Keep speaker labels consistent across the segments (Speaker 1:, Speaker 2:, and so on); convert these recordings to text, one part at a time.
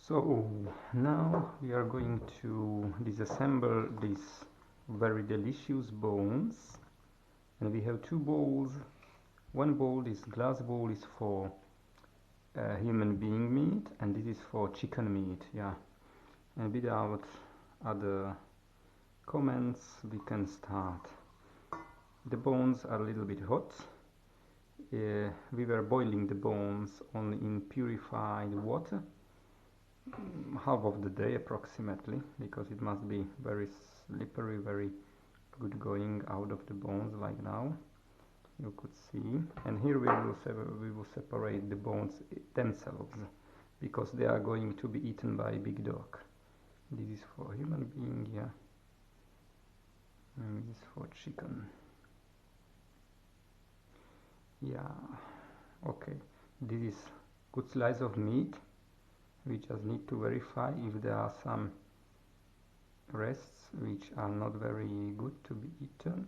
Speaker 1: So now we are going to disassemble these very delicious bones, and we have two bowls. One bowl, this glass bowl, is for human being meat, and this is for chicken meat. Yeah, and without other comments we can start. The bones are a little bit hot. We were boiling the bones only in purified water half of the day approximately, because it must be very slippery, very good going out of the bones like now you could see. And here we will separate the bones themselves, because they are going to be eaten by a big dog. This is for human being, yeah, and this is for chicken. Yeah, okay, this is good slice of meat. We just need to verify if there are some rests which are not very good to be eaten.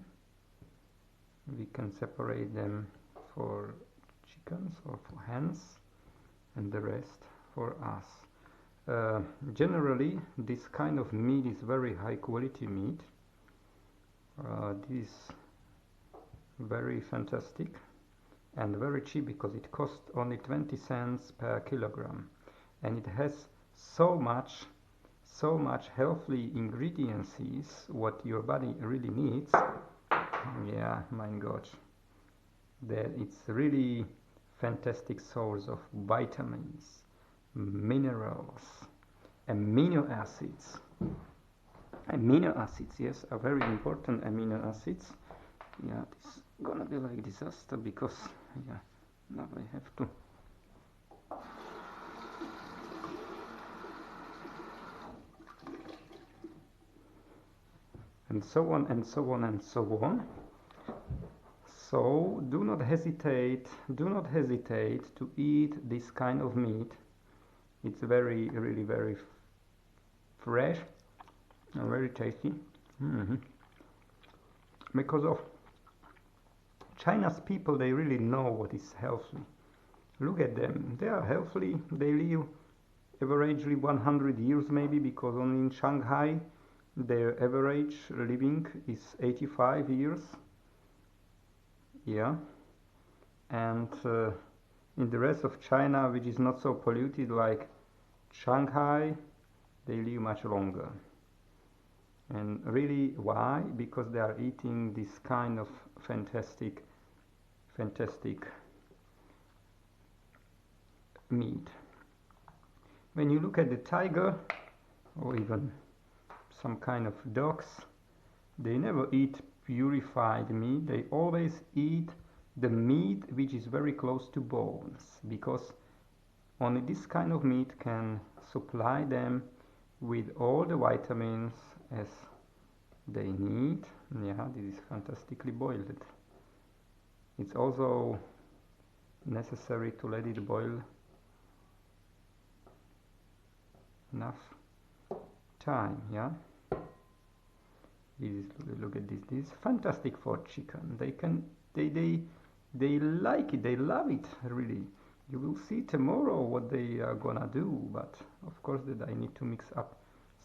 Speaker 1: We can separate them for chickens or for hens, and the rest for us. Generally this kind of meat is very high quality meat. This is very fantastic and very cheap, because it costs only 20 cents per kilogram, and it has so much healthy ingredients what your body really needs. Yeah, my gosh, that it's really fantastic source of vitamins, minerals, amino acids. Amino acids, yes, are very important amino acids. Yeah, this is gonna be like disaster, because yeah, now I have to and so on and so on and so on. So do not hesitate to eat this kind of meat. It's really very fresh and very tasty. Because of China's people, they really know what is healthy. Look at them, they are healthy, they live averagely 100 years maybe, because only in Shanghai their average living is 85 years. Yeah, and in the rest of China, which is not so polluted like Shanghai, they live much longer. And really, why? Because they are eating this kind of fantastic meat. When you look at the tiger, or even some kind of dogs, they never eat purified meat. They always eat the meat which is very close to bones, because only this kind of meat can supply them with all the vitamins as they need. Yeah, this is fantastically boiled. It's also necessary to let it boil enough time. Yeah, this is, look at this. This is fantastic for chicken. They like it, they love it, really. You will see tomorrow what they are gonna do, but of course that I need to mix up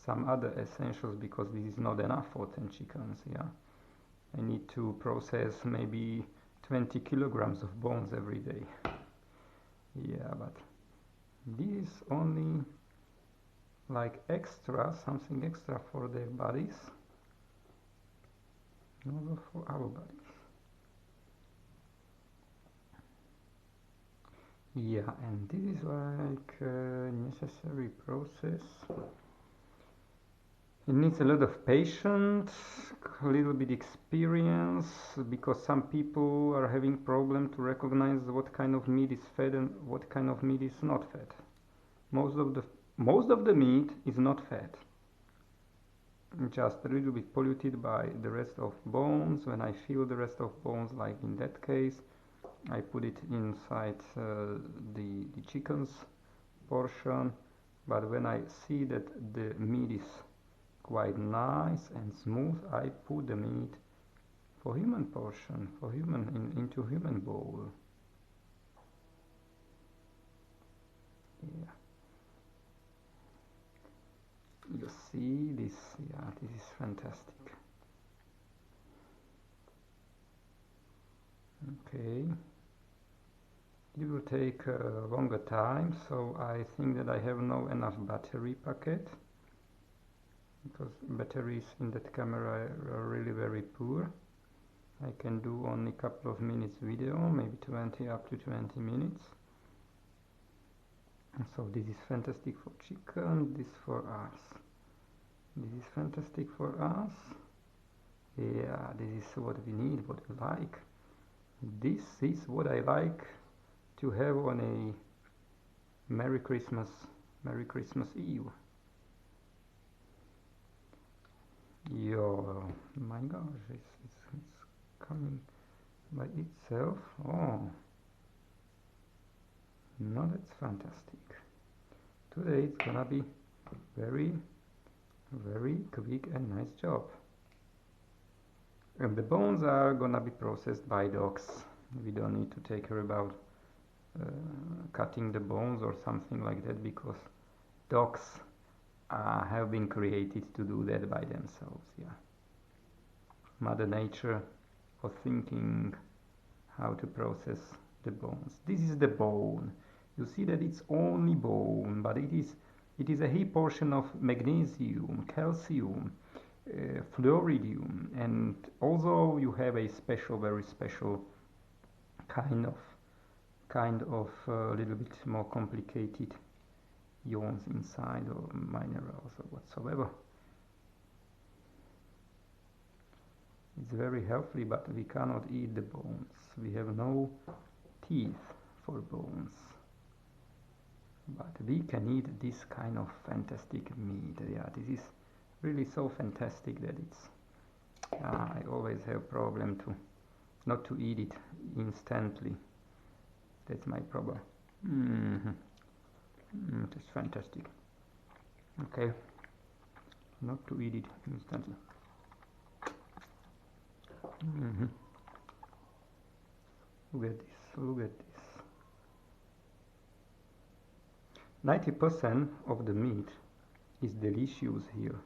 Speaker 1: some other essentials, because this is not enough for 10 chickens. Yeah, I need to process maybe 20 kilograms of bones every day. Yeah, but this is only like extra, something extra for their bodies, not for our bodies. Yeah, and this is like a necessary process. It needs a lot of patience, a little bit experience, because some people are having problem to recognize what kind of meat is fed and what kind of meat is not fed. Most of the meat is not fed, just a little bit polluted by the rest of bones. When I feel the rest of bones, like in that case, I put it inside the chicken's portion. But when I see that the meat is quite nice and smooth, I put the meat for human portion, for human into human bowl. Yeah. see this. Yeah, this is fantastic. Okay, it will take a longer time, so I think that I have no enough battery packet, because batteries in that camera are really very poor. I can do only a couple of minutes video, maybe 20 up to 20 minutes. So this is fantastic for chicken, this for us. This is fantastic for us. Yeah, this is what we need, what we like. This is what I like to have on a Merry Christmas Eve. Yo, my gosh, it's coming by itself. Oh, no, that's fantastic. Today it's gonna be very quick and nice job. And the bones are gonna be processed by dogs. We don't need to take care about cutting the bones or something like that, because dogs have been created to do that by themselves. Yeah, Mother Nature was thinking how to process the bones. This is the bone. You see that it's only bone, but it is a high portion of magnesium, calcium, fluoridium, and also you have a special, very special kind of little bit more complicated ions inside, or minerals or whatsoever. It's very healthy, but we cannot eat the bones. We have no teeth for bones. But we can eat this kind of fantastic meat. Yeah, this is really so fantastic that it's I always have problem to not to eat it instantly. That's my problem. It's fantastic. Okay, not to eat it instantly. Look at this, look at this. 90% of the meat is delicious here.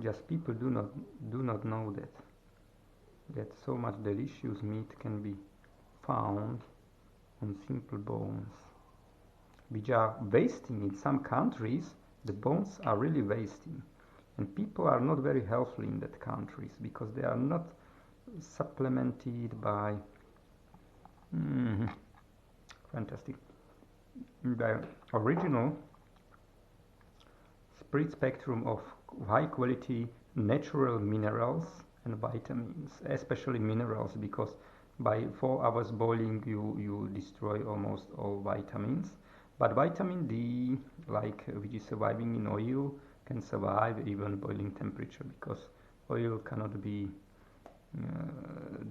Speaker 1: Just people do not know that so much delicious meat can be found on simple bones, which are wasting in some countries. The bones are really wasting, and people are not very healthy in that countries because they are not supplemented by fantastic the original spread spectrum of high quality natural minerals and vitamins, especially minerals, because by 4 hours boiling you destroy almost all vitamins. But vitamin D, like which is surviving in oil, can survive even boiling temperature, because oil cannot be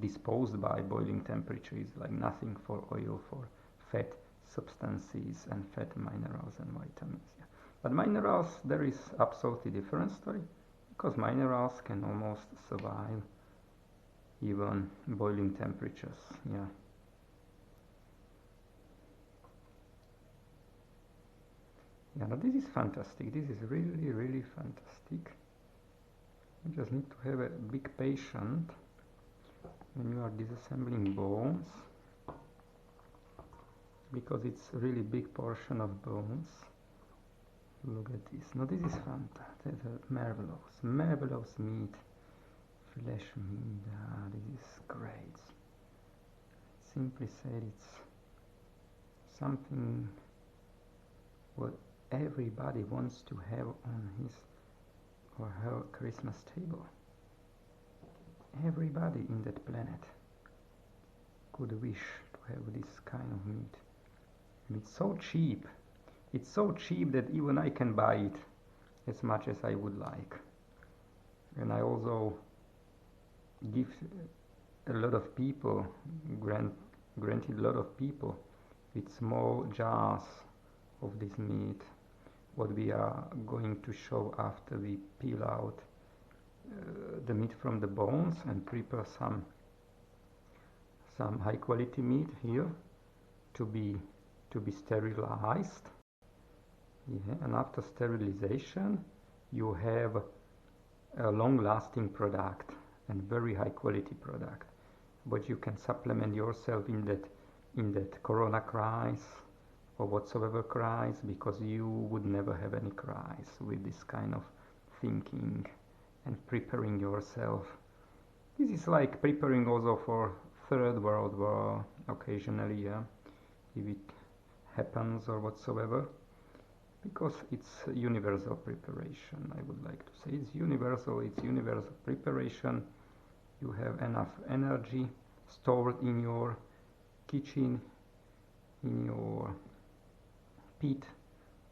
Speaker 1: disposed by boiling temperature. Is like nothing for oil, for fat substances and fat minerals and vitamins. Yeah. But minerals, there is absolutely different story, because minerals can almost survive even boiling temperatures. Yeah. Yeah, now this is fantastic. This is really fantastic. You just need to have a big patience when you are disassembling bones, because it's really big portion of bones. Look at this. Now this is fantastic. Marvelous meat, flesh meat. This is great. Simply said, it's something what everybody wants to have on his or her Christmas table. Everybody in that planet could wish to have this kind of meat. And it's so cheap. It's so cheap that even I can buy it as much as I would like. And I also give a lot of people, granted a lot of people, with small jars of this meat, what we are going to show after we peel out the meat from the bones and prepare some high quality meat here to be sterilized. Yeah, and after sterilization you have a long-lasting product and very high-quality product. But you can supplement yourself in that corona crisis or whatsoever crisis, because you would never have any crisis with this kind of thinking and preparing yourself. This is like preparing also for Third World War occasionally, yeah, if it happens or whatsoever, because it's universal preparation. I would like to say it's universal preparation. You have enough energy stored in your kitchen, in your pit,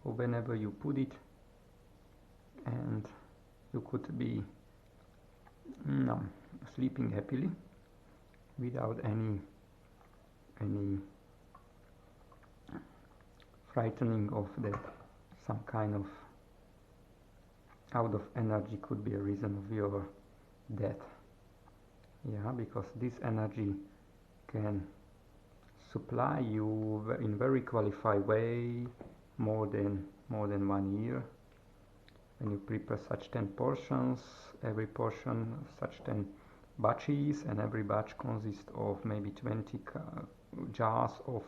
Speaker 1: or whenever you put it, and you could be sleeping happily without any frightening of that some kind of out of energy could be a reason of your death. Yeah, because this energy can supply you in very qualified way more than 1 year. When you prepare such 10 portions, every portion such 10 batches, and every batch consists of maybe 20 jars of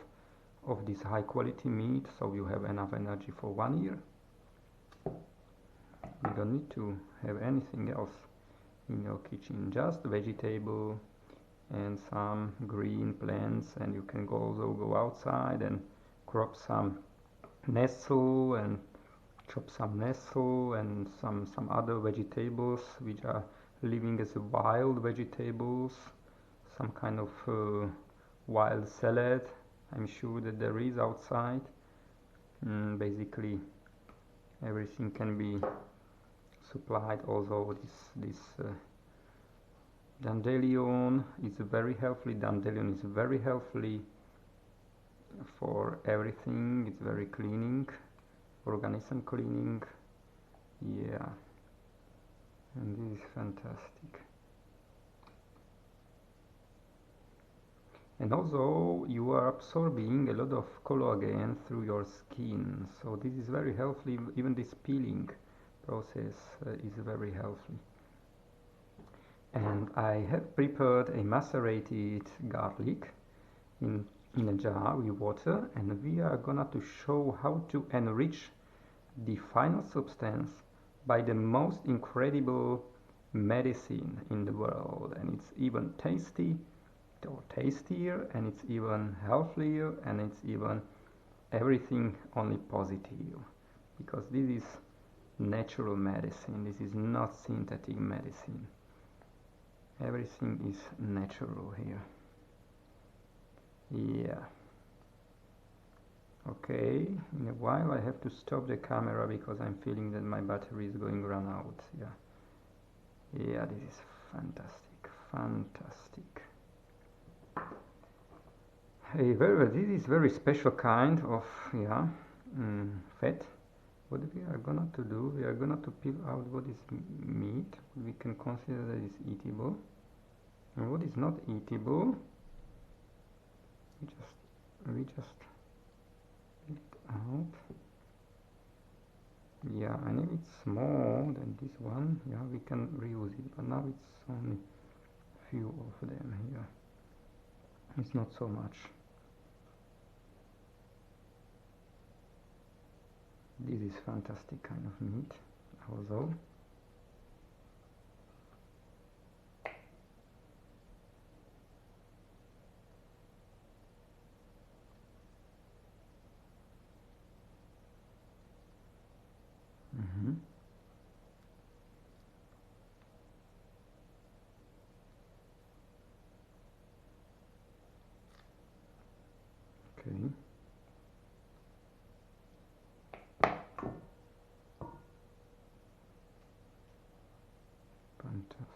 Speaker 1: this high quality meat, so you have enough energy for 1 year. You don't need to have anything else in your kitchen, just vegetable and some green plants, and you can also go outside and crop some nestle and chop some nestle and some other vegetables which are living as wild vegetables, some kind of wild salad. I'm sure that there is outside. Basically everything can be supplied. Also this dandelion is very healthy. Dandelion is very healthy for everything. It's very cleaning, organism cleaning. Yeah, and this is fantastic. And also you are absorbing a lot of collagen through your skin, so this is very healthy. Even this peeling process is very healthy. And I have prepared a macerated garlic in a jar with water, and we are gonna to show how to enrich the final substance by the most incredible medicine in the world. And it's even tasty or tastier, and it's even healthier, and it's even everything only positive, because this is natural medicine. This is not synthetic medicine. Everything is natural here. Yeah. Okay, in a while I have to stop the camera because I'm feeling that my battery is going to run out. Yeah, this is fantastic. Hey, this is very special kind of fat. What we are gonna to do? We are gonna to peel out what is meat. We can consider that is eatable, and what is not eatable. We just peel it out. Yeah, and if it's more than this one, yeah, we can reuse it. But now it's only few of them here. It's not so much. This is fantastic kind of meat also. Okay. Fantastic.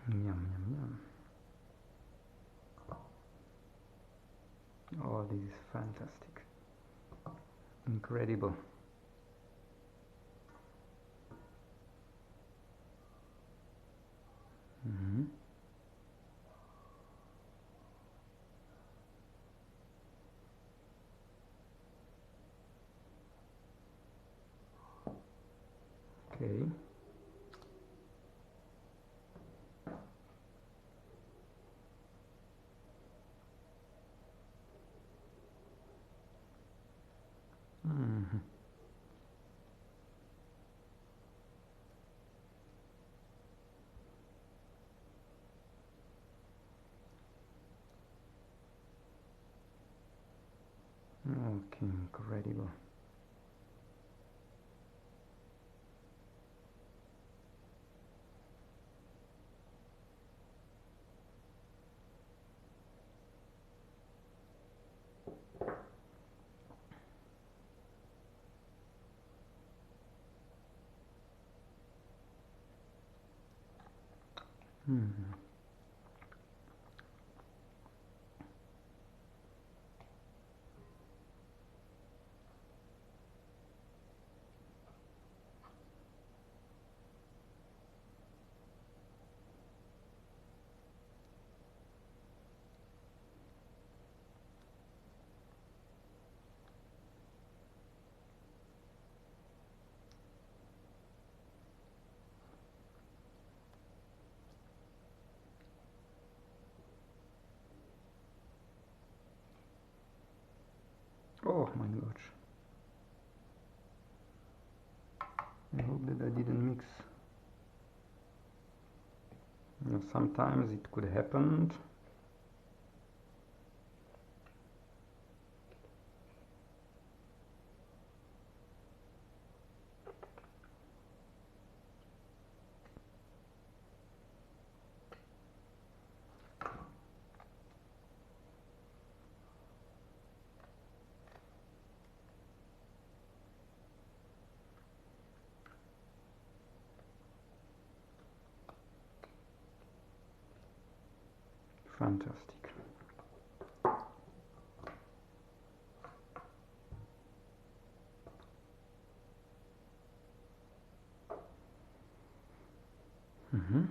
Speaker 1: Yum, yum, yum. Oh, this is fantastic. Incredible. Mm-hmm. Okay. Mm-hmm. Okay, incredible. Mm-hmm. Oh my gosh. I hope that I didn't mix. You know, sometimes it could happen. Fantastic. Mm-hmm.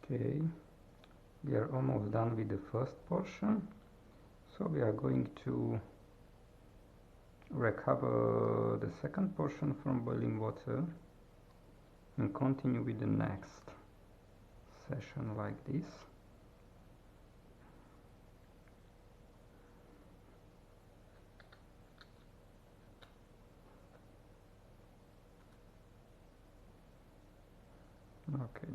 Speaker 1: Okay, we are almost done with the first portion, so we are going to recover the second portion from boiling water and continue with the next session like this. Okay.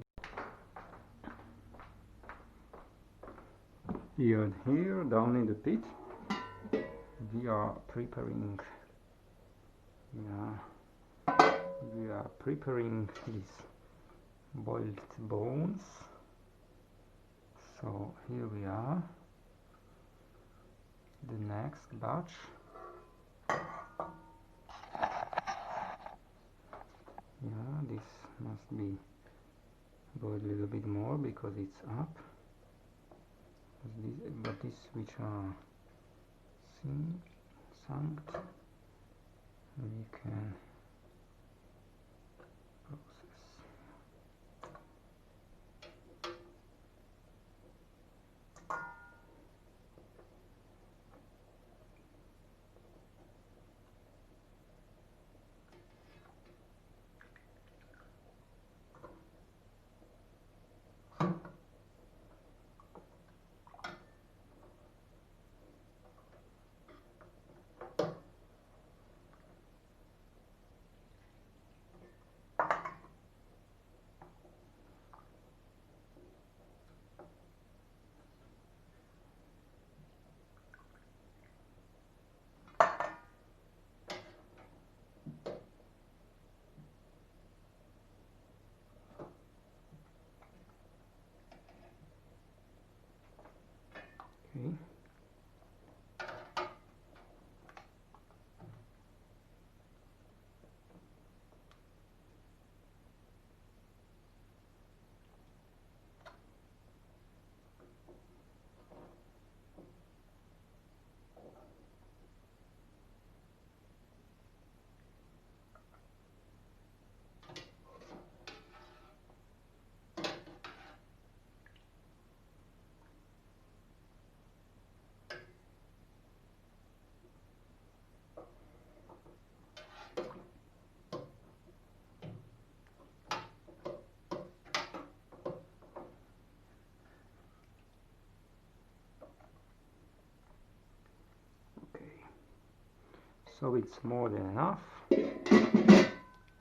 Speaker 1: And here down in the pit we are preparing these boiled bones. So here we are, the next batch. Yeah, this must be boiled a little bit more because it's up. But these which are sunk, we can process. Okay. So it's more than enough,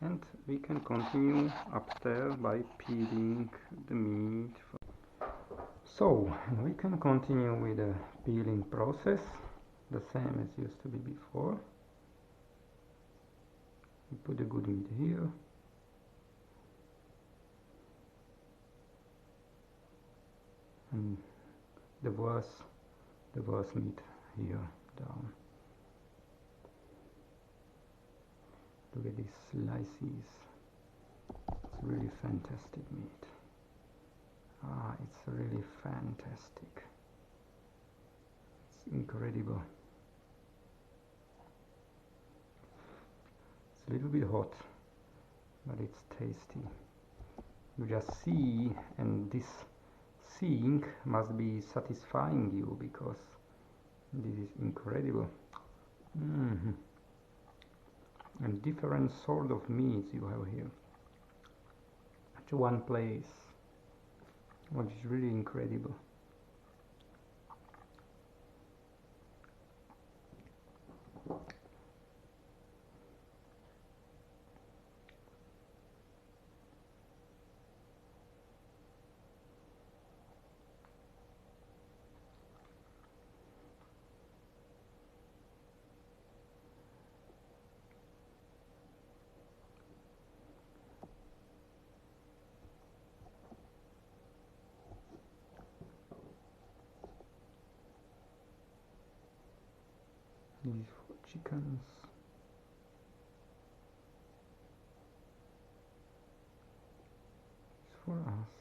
Speaker 1: and we can continue upstairs by peeling the meat. So we can continue with the peeling process, the same as used to be before. We put the good meat here. And the worst meat here down. Look at these slices. It's really fantastic meat. It's really fantastic. It's incredible. It's a little bit hot, but it's tasty. You just see, and this seeing must be satisfying you because this is incredible. And different sort of meats you have here at one place, which is really incredible. These for chickens. It's for us.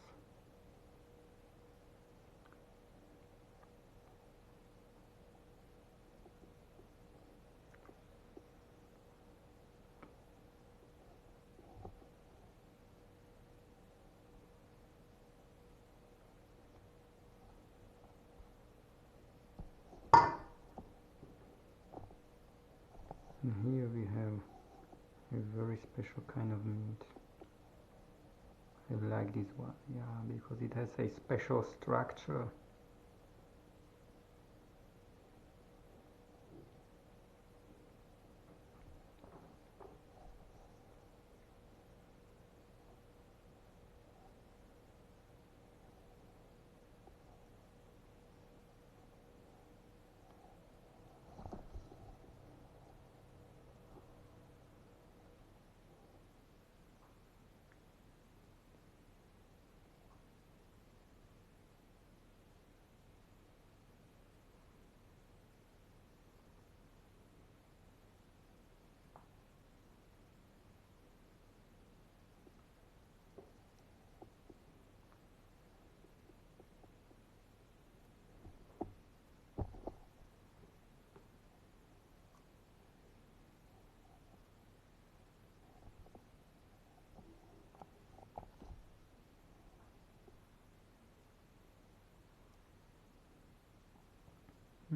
Speaker 1: And here we have a very special kind of meat. I like this one, yeah, because it has a special structure.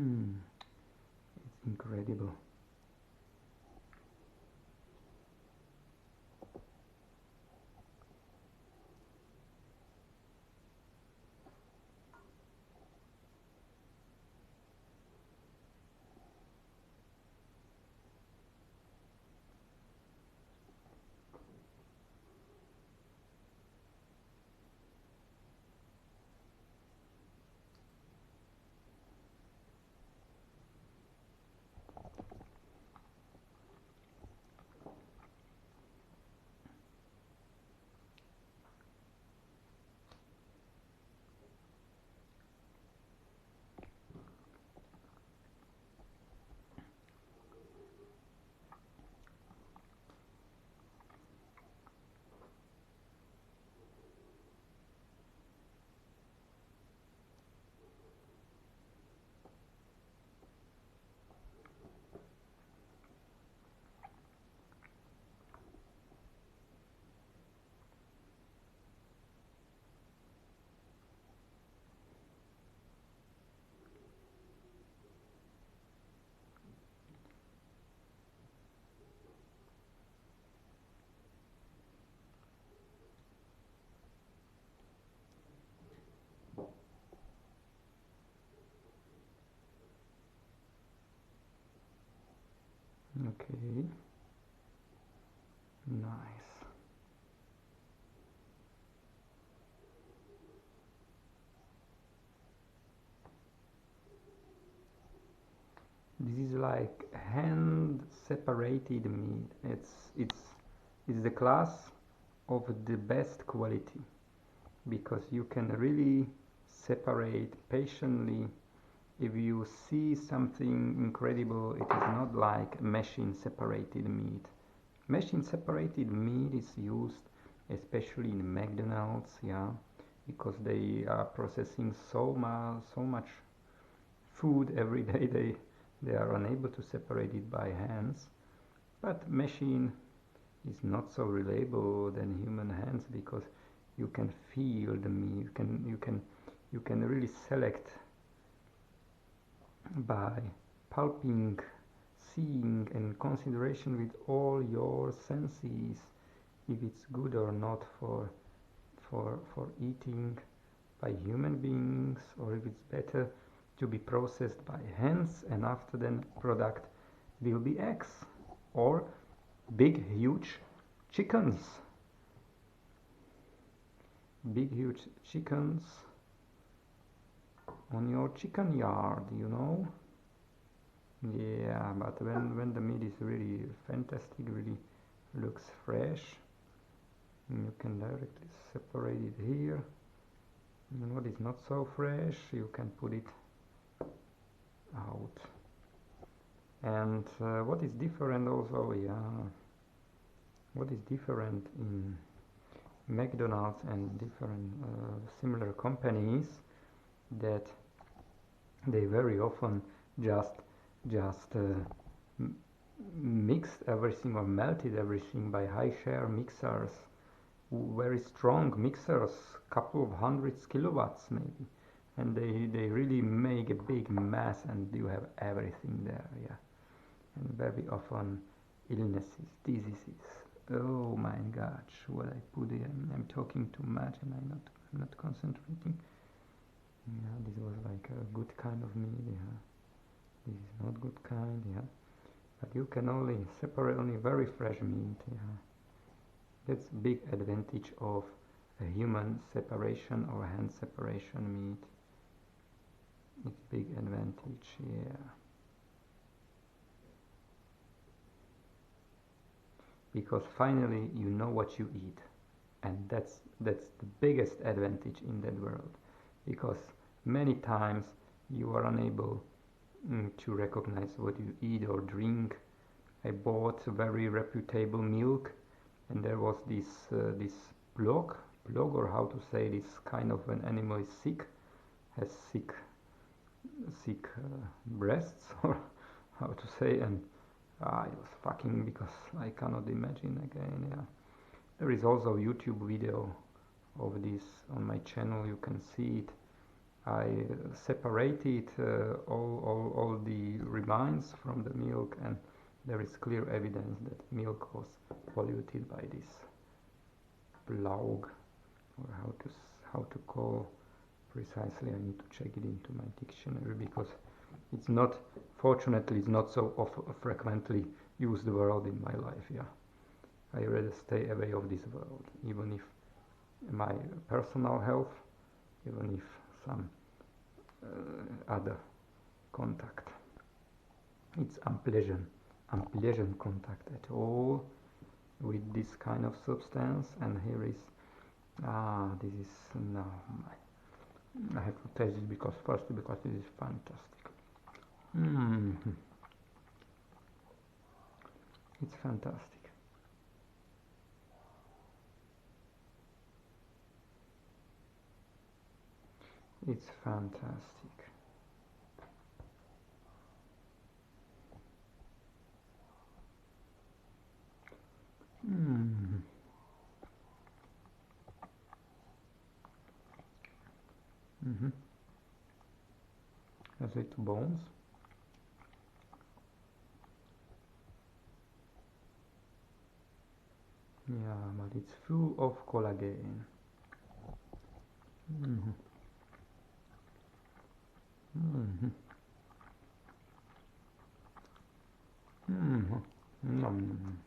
Speaker 1: It's incredible. Okay, nice. This is like hand separated meat. It's the class of the best quality because you can really separate patiently. If you see something incredible, it is not like machine separated meat. Machine separated meat is used especially in McDonald's, yeah, because they are processing so much food every day. They are unable to separate it by hands. But machine is not so reliable than human hands because you can feel the meat. You can really select by pulping, seeing, and consideration with all your senses if it's good or not for eating by human beings, or if it's better to be processed by hands and after then product will be eggs or big huge chickens. Big huge chickens on your chicken yard, you know. Yeah, but when the meat is really fantastic, really looks fresh, you can directly separate it here. And what is not so fresh, you can put it out. And what is different also, yeah, what is different in McDonald's and different similar companies, that they very often just mixed everything or melted everything by high share mixers, very strong mixers, couple of hundreds kilowatts maybe, and they really make a big mess and you have everything there, yeah. And very often illnesses, diseases. Oh my gosh, what I put here, I'm talking too much and I'm not concentrating. Yeah, this was like a good kind of meat, yeah. This is not good kind, yeah. But you can only separate only very fresh meat, yeah. That's big advantage of a human separation or hand separation meat. It's big advantage, yeah. Because finally you know what you eat, and that's the biggest advantage in that world, because many times you are unable to recognize what you eat or drink. I bought very reputable milk, and there was this blog, or how to say, this kind of an animal is sick, has sick breasts, or how to say, and it was fucking, because I cannot imagine again, yeah. There is also a YouTube video of this on my channel, you can see it. I separated all the remains from the milk, and there is clear evidence that milk was polluted by this plague, or how to call precisely. I need to check it into my dictionary because it's not, fortunately, it's not so frequently used word in my life. Yeah, I rather stay away of this world, even if my personal health, even if some other contact. It's unpleasant contact at all with this kind of substance. And here is this is no. I have to taste it because first because this is fantastic. It's fantastic. It's fantastic. Has it bones? Yeah, but it's full of collagen. Nom.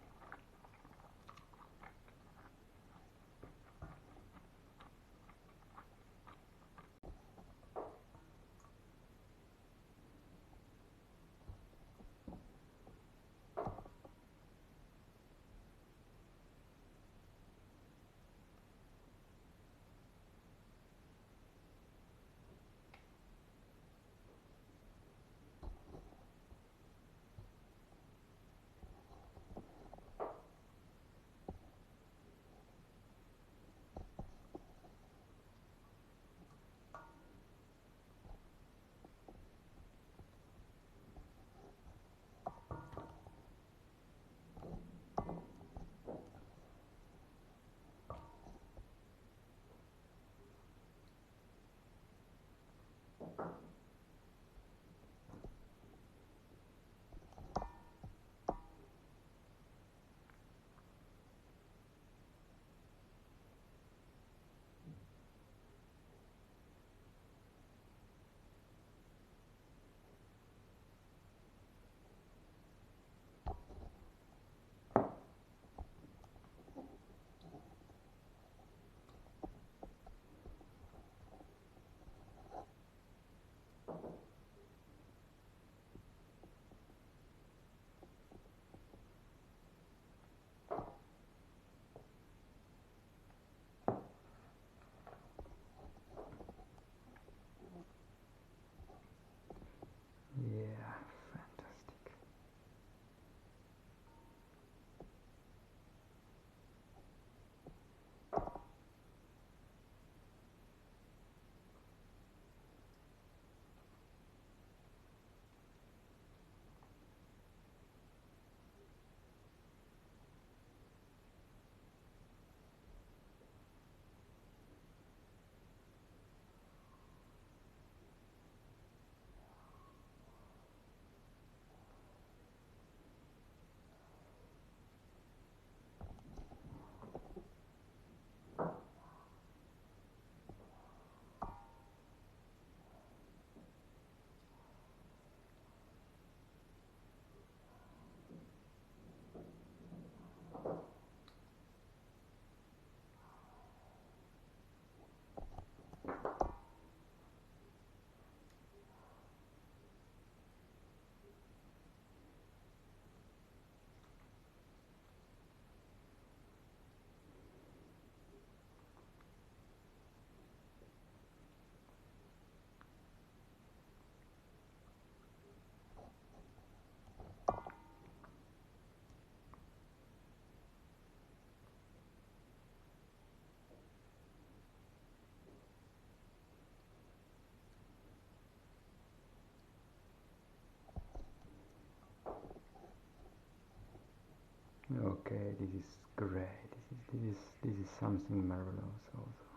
Speaker 1: Yeah, fantastic. Okay, this is great. This is something marvelous also.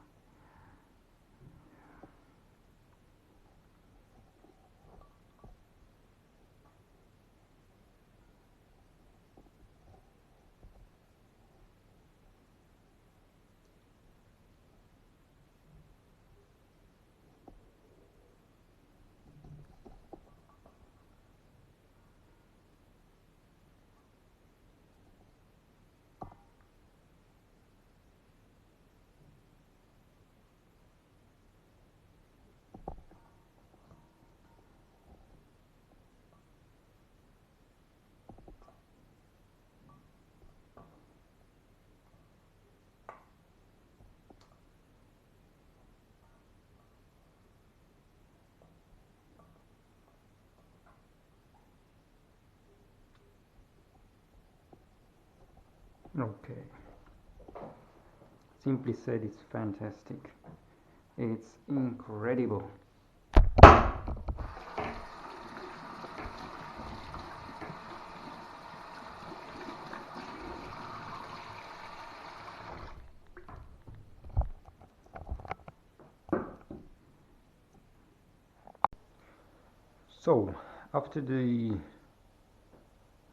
Speaker 1: Okay. Simply said, it's fantastic. It's incredible. So, after the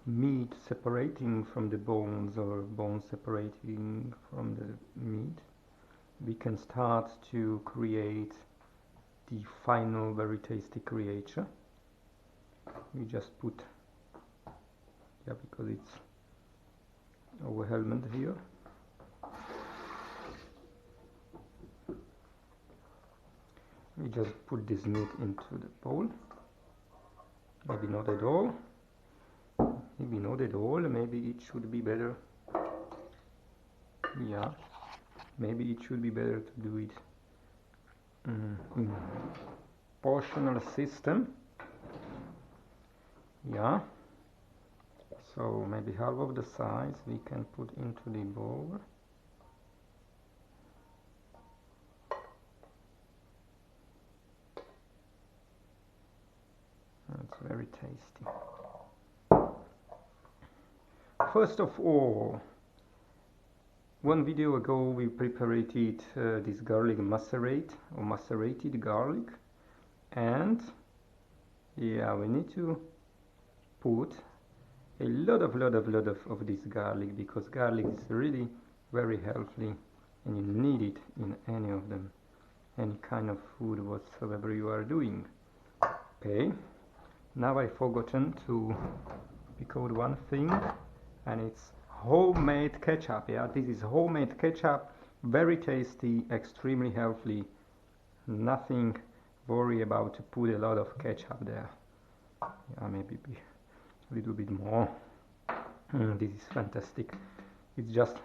Speaker 1: meat separating from the bones or bones separating from the meat, we can start to create the final very tasty creature. We just put, yeah, because it's overwhelmed here. We just put this meat into the bowl. Maybe not at all. Maybe not at all. Maybe it should be better. Yeah. Maybe it should be better to do it in portional system. Yeah. So maybe half of the size we can put into the bowl. It's very tasty. First of all, one video ago we prepared this garlic macerate or macerated garlic, and yeah, we need to put a lot of this garlic, because garlic is really very healthy and you need it in any kind of food whatsoever you are doing. Okay, now I forgotten to record one thing, and it's homemade ketchup. Yeah, this is homemade ketchup, very tasty, extremely healthy. Nothing worry about to put a lot of ketchup there. Yeah, maybe a little bit more. This is fantastic. It's just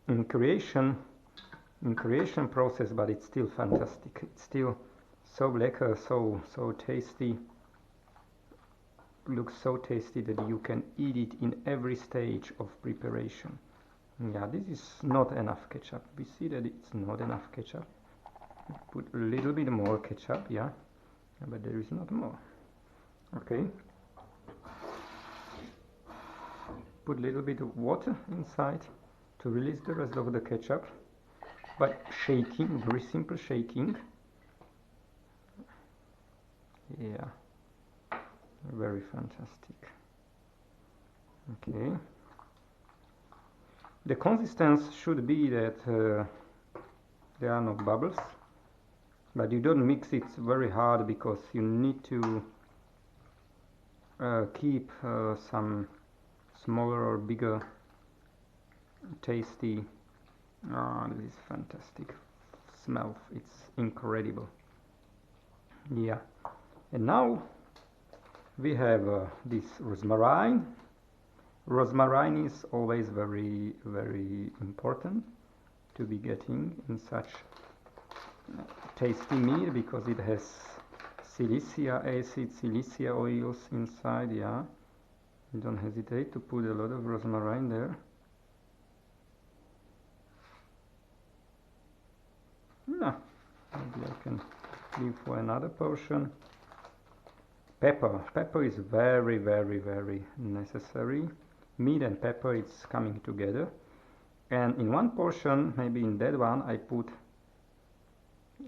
Speaker 1: in creation process, but it's still fantastic. It's still so lekker, so tasty. Looks so tasty that you can eat it in every stage of preparation. Yeah, this is not enough ketchup. We see that it's not enough ketchup. Put a little bit more ketchup, yeah, but there is not more. Okay. Put a little bit of water inside to release the rest of the ketchup by shaking, very simple shaking. Yeah, very fantastic. Okay. The consistency should be that there are no bubbles, but you don't mix it very hard, because you need to keep some smaller or bigger tasty. This is fantastic smell, it's incredible. Yeah, and now we have this rosemary. Rosemary is always very important to be getting in such tasty meat, because it has silicia acid, silicia oils inside. Yeah, don't hesitate to put a lot of rosemary there. No, maybe I can leave for another portion. Pepper is very necessary. Meat and pepper, it's coming together. And in one portion, maybe in that one, I put,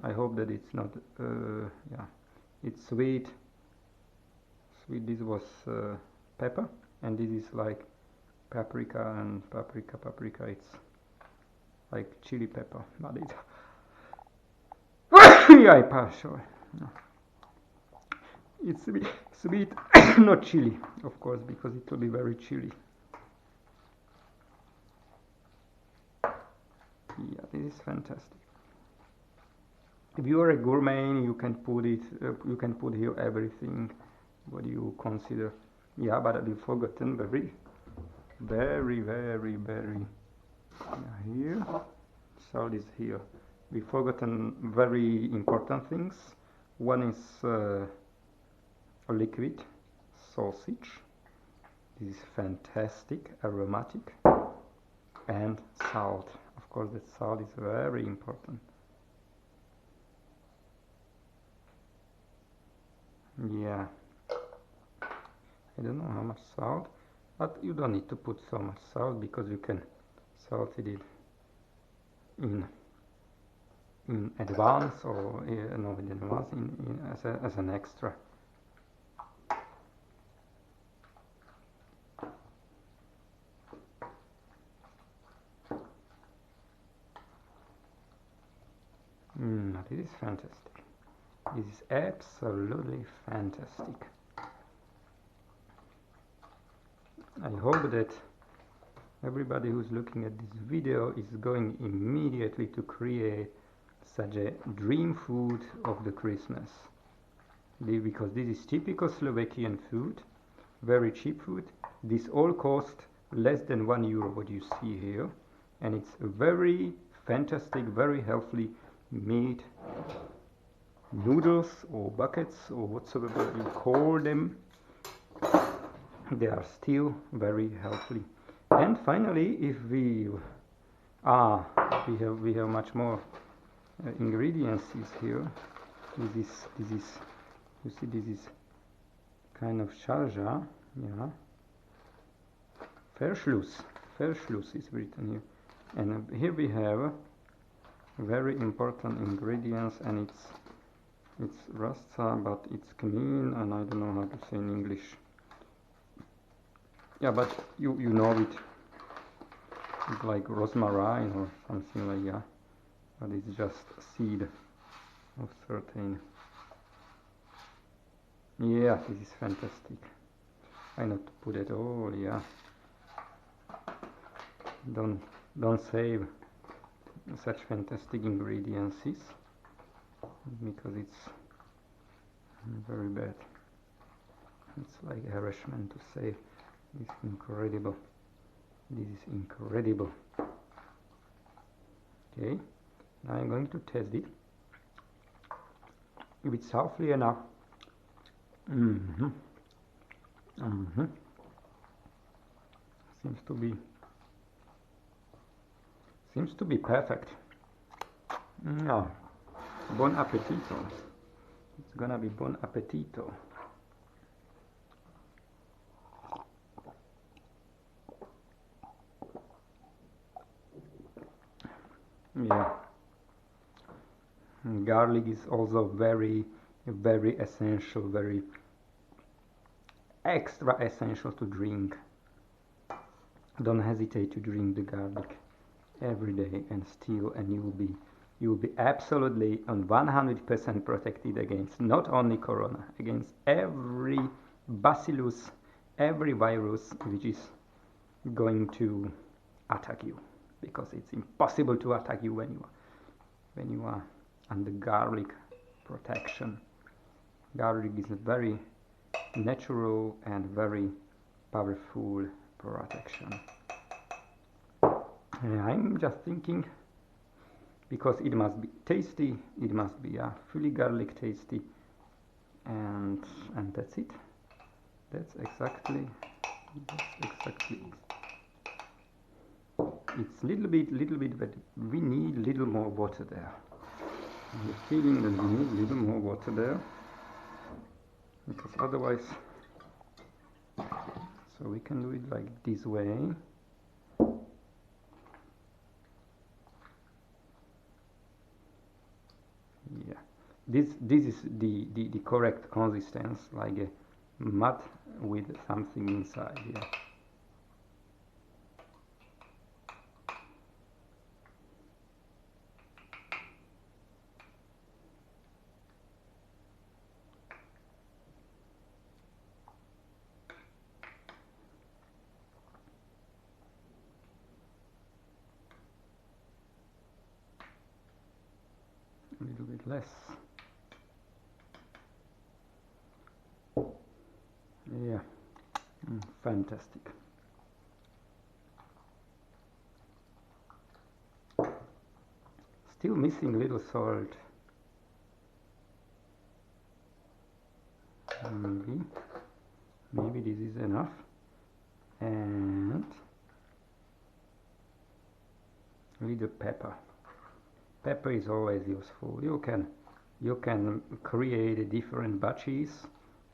Speaker 1: I hope that it's not, yeah, it's sweet. This was pepper, and this is like paprika, and paprika, it's like chili pepper, but it's yeah, sorry. No. It's sweet, not chili, of course, because it will be very chilly. Yeah, this is fantastic. If you are a gourmet, you can put it. You can put here everything what you consider. Yeah, but I've forgotten very. Yeah, here. Salt is here. We've forgotten very important things. One is a liquid sausage. This is fantastic, aromatic. and salt. Of course, that salt is very important. Yeah, I don't know how much salt, but you don't need to put so much salt because you can salt it in advance, or no, in advance, as an extra. This is fantastic. This is absolutely fantastic. I hope that everybody who's looking at this video is going immediately to create such a dream food of the Christmas. Because this is typical Slovakian food, very cheap food. This all cost less than €1, what you see here, and it's very fantastic, very healthy made noodles or buckets or whatsoever you call them. They are still very healthy. And finally, if we have much more ingredients here. This is, you see, this is kind of sharja, yeah. Verschluss is written here, and here we have very important ingredients, and it's rasta, but it's clean, and I don't know how to say in English. Yeah, but you know it. It's like rosemary or something like that, but it's just seed of certain. Yeah, this is fantastic. I not put it all, yeah. Don't save such fantastic ingredients because it's very bad. It's like harassment to save. This is incredible. This is incredible. Okay, now I'm going to test it. If it's healthy enough. Seems to be perfect. Yeah. Buon appetito. It's gonna be buon appetito. Yeah. Garlic is also very essential, very extra essential to drink. Don't hesitate to drink the garlic every day, and you will be absolutely on 100% protected against not only corona, against every bacillus, every virus which is going to attack you, because it's impossible to attack you when you are under garlic protection. Garlic is a very natural and very powerful protection. I'm just thinking, because it must be tasty, it must be fully garlic tasty, and that's it. That's exactly it. It's little bit, but we need little more water there. I'm feeling that we need little more water there, because otherwise, so we can do it like this way. Yeah, this is the correct consistency, like a mud with something inside here. A little bit less. Yeah, fantastic. Still missing a little salt. Maybe this is enough. And little pepper. Pepper is always useful. You can create different batches,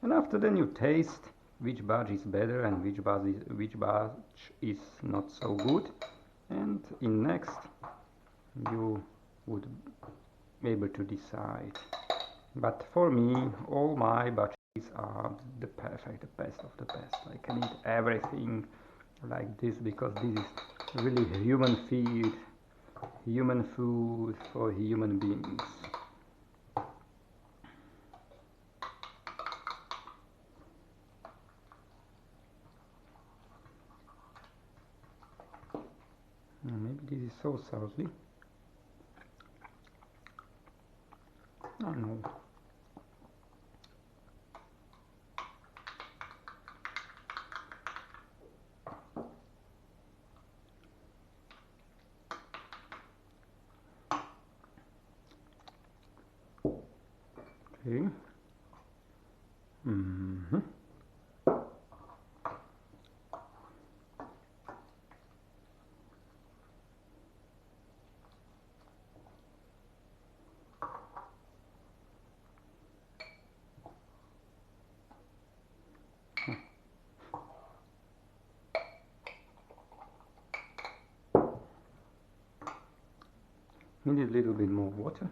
Speaker 1: and after then you taste which batch is better and which batch is not so good, and in next you would be able to decide. But for me, all my batches are the perfect, the best of the best. I can eat everything like this because this is really human food for human beings. Maybe this is so salty. Oh no. Okay. Need a little bit more water.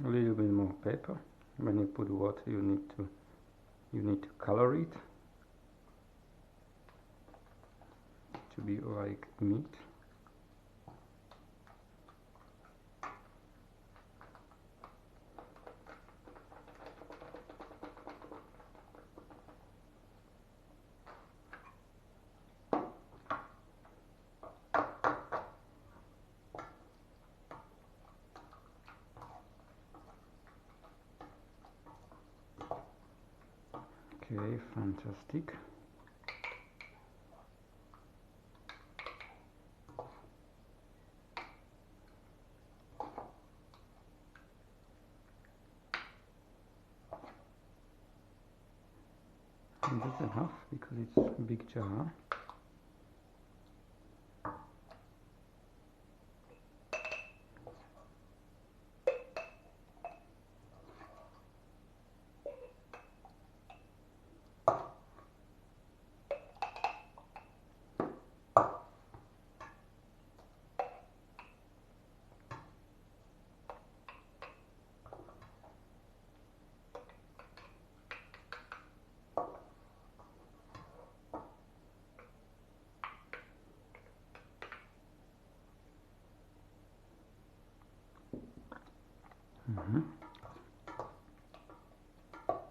Speaker 1: A little bit more pepper. When you put water, you need to color it to be like meat. Okay, fantastic. And that's enough because it's a big jar.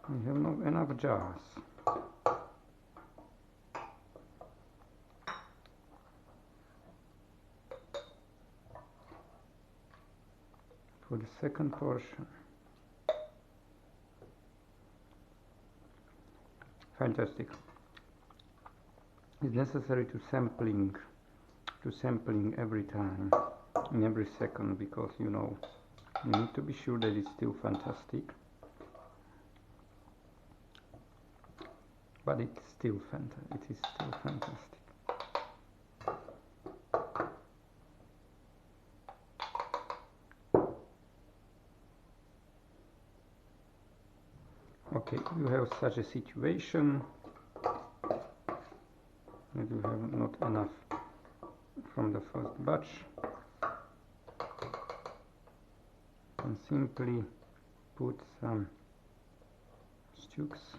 Speaker 1: We have not enough jars. For the second portion. Fantastic. It's necessary to sampling every time, in every second, because you need to be sure that it's still fantastic. But it is still fantastic. Okay, you have such a situation that you have not enough from the first batch, and simply put some stuks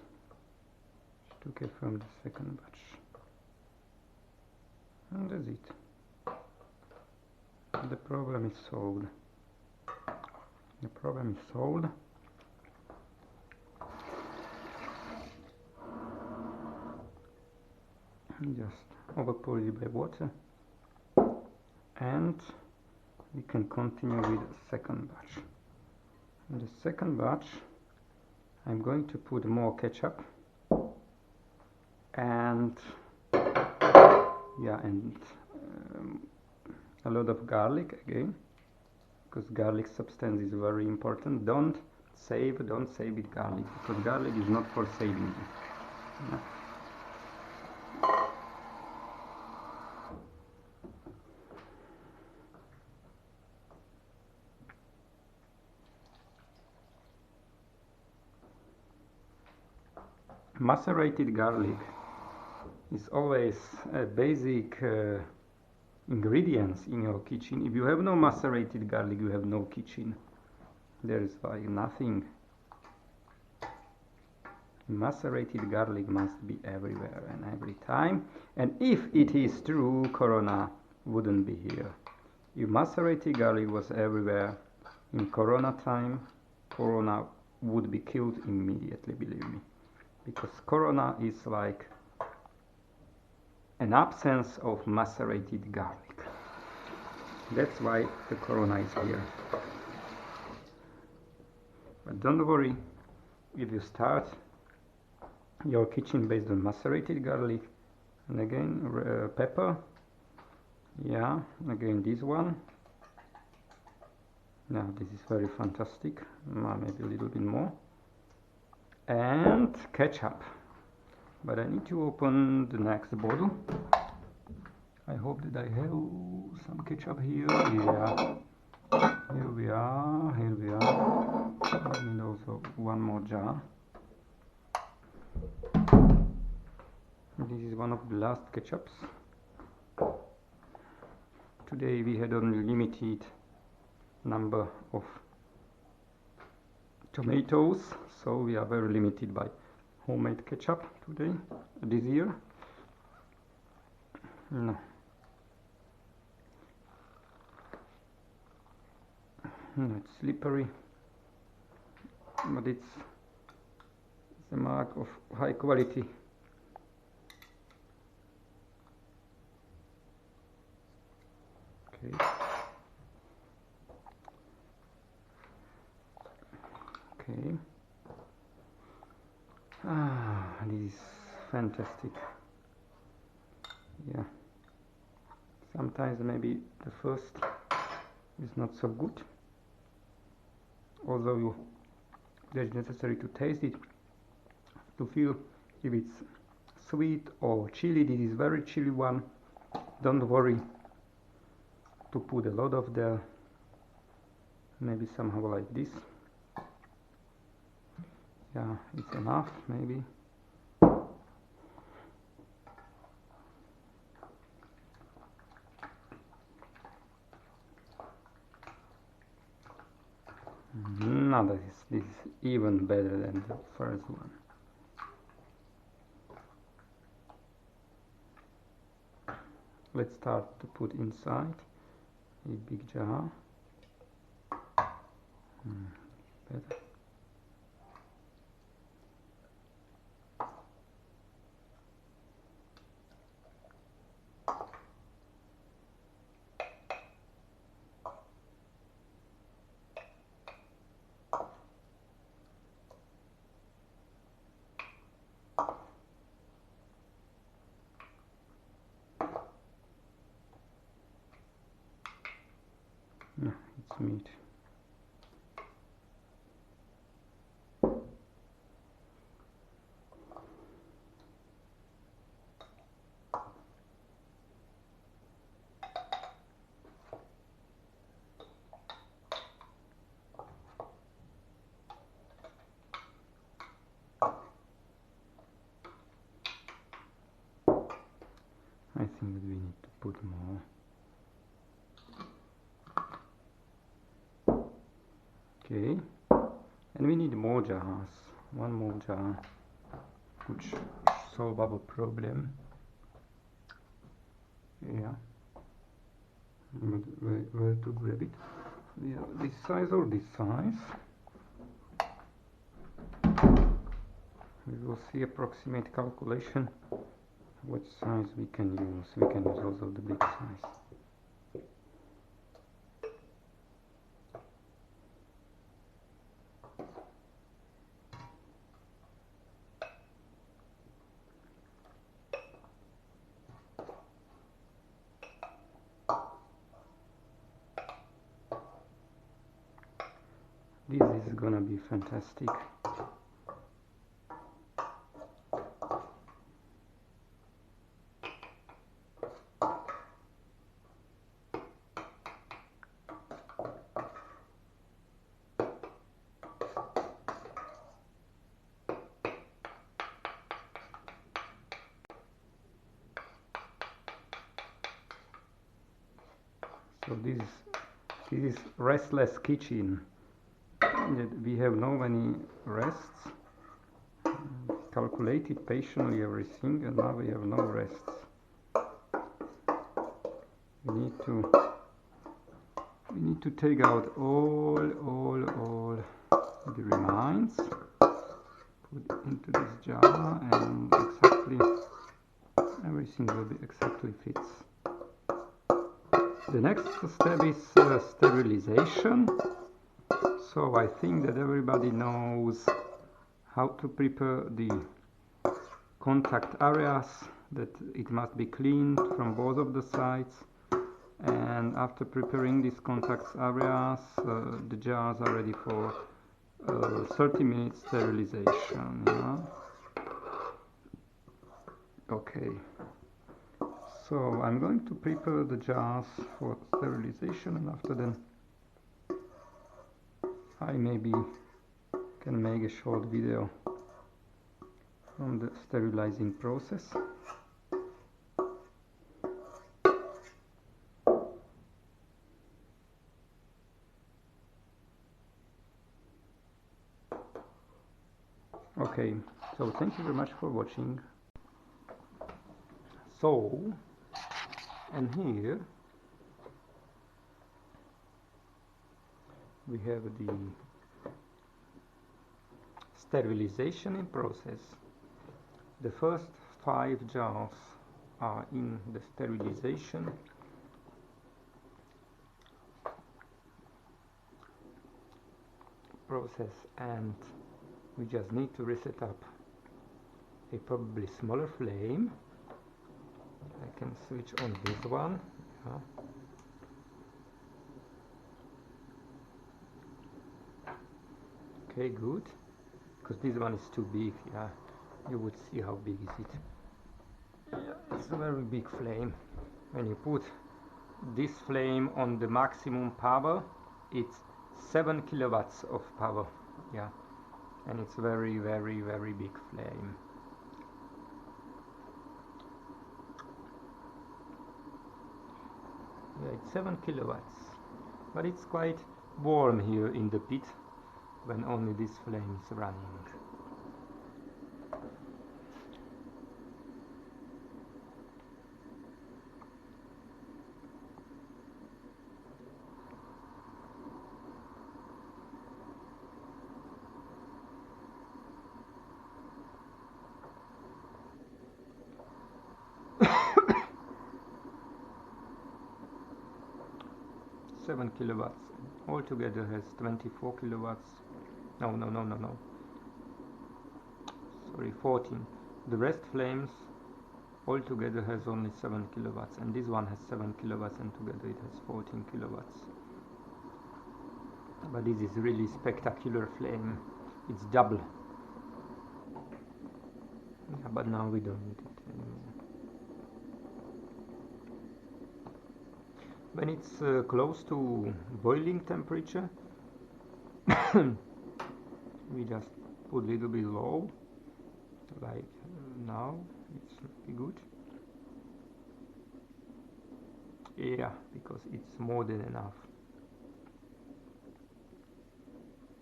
Speaker 1: from the second batch, and that's it. The problem is solved. The problem is solved. Just overpour it by water, and we can continue with the second batch. In the second batch, I'm going to put more ketchup and a lot of garlic again, because garlic substance is very important. Don't save with garlic, because garlic is not for saving. No. Macerated garlic is always a basic ingredients in your kitchen. If you have no macerated garlic, you have no kitchen. There is like nothing. Macerated garlic must be everywhere and every time. And if it is true, Corona wouldn't be here. If macerated garlic was everywhere in Corona time, Corona would be killed immediately, believe me. Because Corona is like an absence of macerated garlic. That's why the Corona is here. But don't worry, if you start your kitchen based on macerated garlic, and again pepper, yeah, again this one. Now this is very fantastic, maybe a little bit more. And ketchup, but I need to open the next bottle. I hope that I have some ketchup here. Yeah, here we are. I need also one more jar. This is one of the last ketchups. Today we had only limited number of tomatoes, so we are very limited by homemade ketchup today, this year. No. No, it's slippery, but it's a mark of high quality. Okay. Okay. This is fantastic. Yeah. Sometimes maybe the first is not so good, although it is necessary to taste it to feel if it's sweet or chili. This is very chili one. Don't worry to put a lot of the, maybe somehow like this. Yeah, it's enough maybe. No, this is even better than the first one. Let's start to put inside a big jar. Better. No, it's meat. I think that we need to put more. Okay, and we need more jars. One more jar, which solve our problem. Yeah, but where to grab it? Yeah, this size or this size? We will see approximate calculation what size we can use. We can use also the big size. This is gonna be fantastic. So this is restless kitchen. We have no many rests. Calculated patiently everything, and now we have no rests. We need to take out all the remains, put into this jar, and exactly everything will be exactly fits. The next step is sterilization. So I think that everybody knows how to prepare the contact areas, that it must be cleaned from both of the sides, and after preparing these contact areas, the jars are ready for 30 minutes sterilization. Yeah? Okay, so I'm going to prepare the jars for sterilization, and after then I maybe can make a short video on the sterilizing process. Okay, so thank you very much for watching. So, and here we have the sterilization in process. The first 5 jars are in the sterilization. Process, and we just need to reset up a probably smaller flame. I can switch on this one. Yeah. Okay, good, because this one is too big. Yeah, you would see how big is it. Yeah, it's a very big flame. When you put this flame on the maximum power, it's 7 kilowatts of power. Yeah, and it's very big flame. Yeah, it's 7 kilowatts, but it's quite warm here in the pit when only this flame is running. Seven kilowatts altogether has 24 kilowatts. No, sorry, 14. The rest flames altogether has only 7 kilowatts, and this one has 7 kilowatts, and together it has 14 kilowatts. But this is really spectacular flame. It's double. Yeah, but now we don't need it anymore. When it's close to boiling temperature, we just put a little bit low, like now. It's pretty good. Yeah, because it's more than enough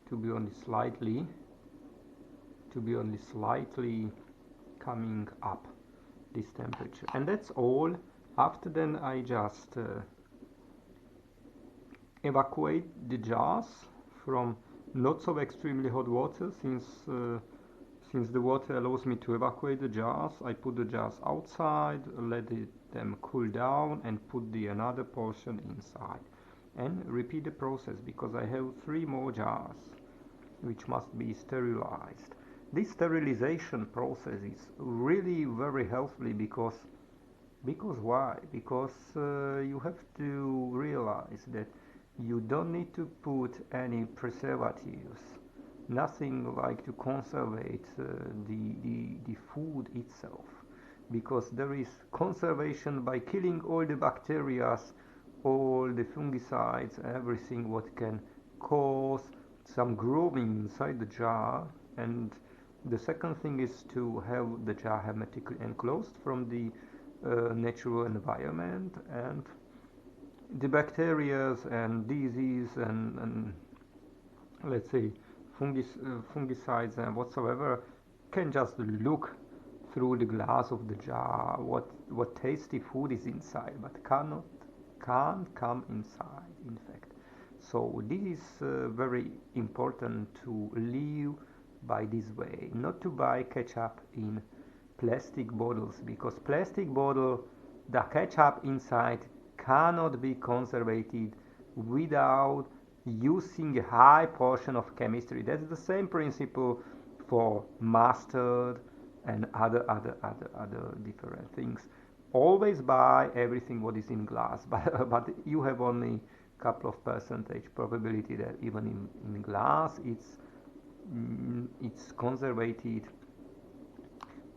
Speaker 1: to be only slightly coming up this temperature, and that's all. After then I just evacuate the jars from not so extremely hot water, since the water allows me to evacuate the jars. I put the jars outside, let them cool down, and put the another portion inside, and repeat the process, because I have 3 more jars which must be sterilized. This sterilization process is really very helpful, because why? Because you have to realize that You don't need to put any preservatives, nothing like to conservate the food itself, because there is conservation by killing all the bacteria, all the fungicides, everything what can cause some growing inside the jar. And the second thing is to have the jar hermetically enclosed from the natural environment, and the bacteria and disease and let's say fungicides and whatsoever can just look through the glass of the jar what tasty food is inside, but can't come inside, in fact. So this is very important to live by this way, not to buy ketchup in plastic bottles, because plastic bottle, the ketchup inside cannot be conservated without using a high portion of chemistry. That's the same principle for mustard and other different things. Always buy everything what is in glass, but you have only couple of percentage probability that even in glass it's conservated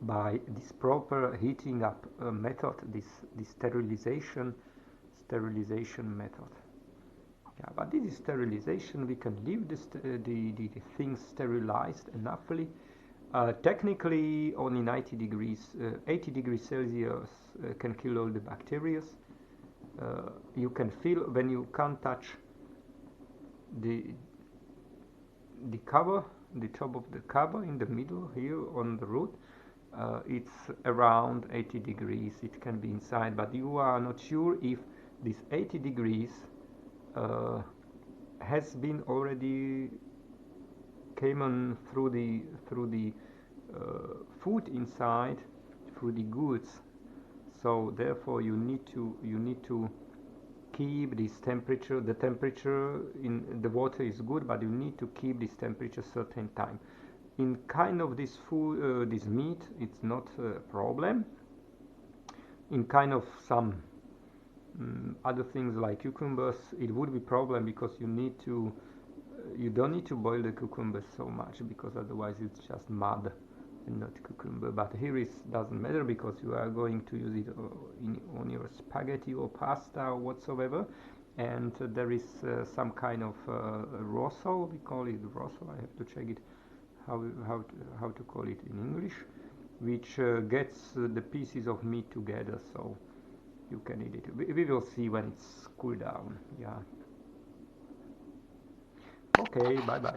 Speaker 1: by this proper heating up method, this sterilization method. Yeah, but this is sterilization. We can leave the things sterilized enoughly. Technically, only 90 degrees, 80 degrees Celsius can kill all the bacteria. You can feel when you can't touch the cover, the top of the cover in the middle here on the root. It's around 80 degrees. It can be inside, but you are not sure if this 80 degrees has been already came on through the food inside, through the goods. So therefore you need to keep this temperature. The temperature in the water is good, but you need to keep this temperature certain time. In kind of this food, this meat, it's not a problem. In kind of some other things like cucumbers, it would be problem, because you don't need to boil the cucumbers so much, because otherwise it's just mud and not cucumber. But here it doesn't matter, because you are going to use it on your spaghetti or pasta or whatsoever. And there is some kind of rosso, we call it rosso, I have to check it how to call it in English, which gets the pieces of meat together, so you can eat it. We will see when it's cooled down. Yeah. Okay, bye bye.